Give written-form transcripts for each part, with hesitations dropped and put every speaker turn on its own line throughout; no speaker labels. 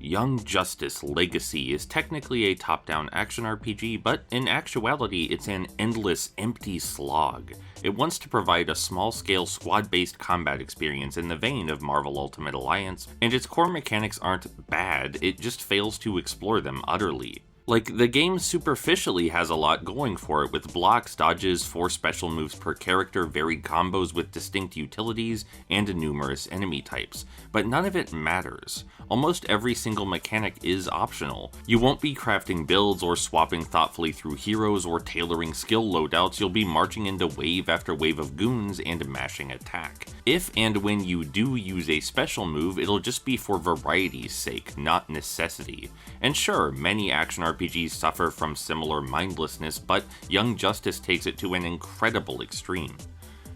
Young Justice Legacy is technically a top-down action RPG, but in actuality it's an endless, empty slog. It wants to provide a small-scale squad-based combat experience in the vein of Marvel Ultimate Alliance, and its core mechanics aren't bad, it just fails to explore them utterly. Like, the game superficially has a lot going for it, with blocks, dodges, 4 special moves per character, varied combos with distinct utilities, and numerous enemy types. But none of it matters. Almost every single mechanic is optional. You won't be crafting builds or swapping thoughtfully through heroes or tailoring skill loadouts, you'll be marching into wave after wave of goons and mashing attack. If and when you do use a special move, it'll just be for variety's sake, not necessity. And sure, many action RPGs suffer from similar mindlessness, but Young Justice takes it to an incredible extreme.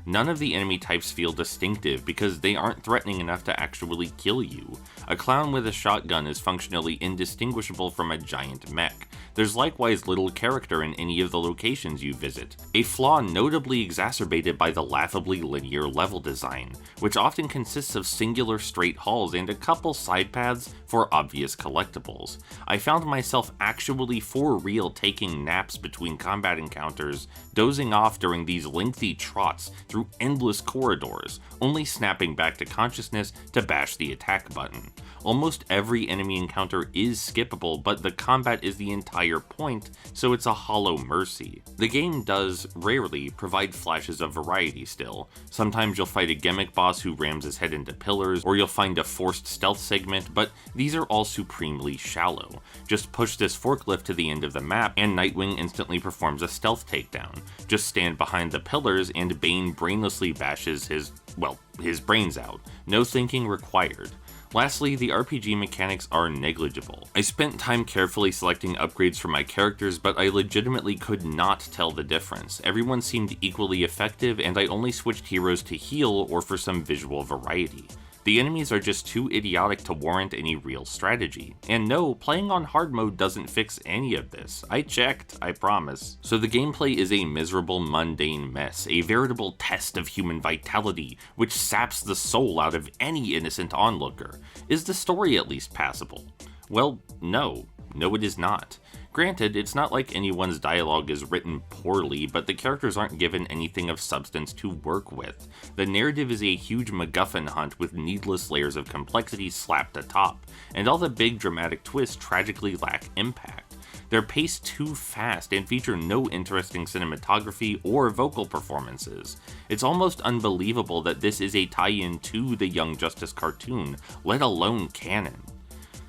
None of the enemy types feel distinctive because they aren't threatening enough to actually kill you. A clown with a shotgun is functionally indistinguishable from a giant mech. There's likewise little character in any of the locations you visit, a flaw notably exacerbated by the laughably linear level design, which often consists of singular straight halls and a couple side paths for obvious collectibles. I found myself actually for real taking naps between combat encounters, dozing off during these lengthy trots through endless corridors, only snapping back to consciousness to bash the attack button. Almost every enemy encounter is skippable, but the combat is the entire point, so it's a hollow mercy. The game does rarely provide flashes of variety still. Sometimes you'll fight a gimmick boss who rams his head into pillars, or you'll find a forced stealth segment, but these are all supremely shallow. Just push this forklift to the end of the map, and Nightwing instantly performs a stealth takedown. Just stand behind the pillars, and Bane brainlessly bashes his brains out. No thinking required. Lastly, the RPG mechanics are negligible. I spent time carefully selecting upgrades for my characters, but I legitimately could not tell the difference. Everyone seemed equally effective, and I only switched heroes to heal or for some visual variety. The enemies are just too idiotic to warrant any real strategy. And no, playing on hard mode doesn't fix any of this. I checked, I promise. So the gameplay is a miserable, mundane mess, a veritable test of human vitality, which saps the soul out of any innocent onlooker. Is the story at least passable? Well, no. No, it is not. Granted, it's not like anyone's dialogue is written poorly, but the characters aren't given anything of substance to work with. The narrative is a huge MacGuffin hunt with needless layers of complexity slapped atop, and all the big dramatic twists tragically lack impact. They're paced too fast and feature no interesting cinematography or vocal performances. It's almost unbelievable that this is a tie-in to the Young Justice cartoon, let alone canon.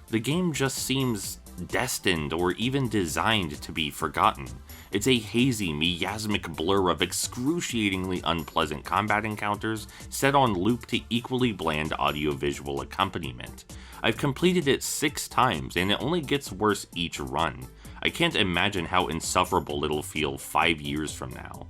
The game just seems destined or even designed to be forgotten. It's a hazy, miasmic blur of excruciatingly unpleasant combat encounters set on loop to equally bland audio-visual accompaniment. I've completed it 6 times and it only gets worse each run. I can't imagine how insufferable it'll feel 5 years from now.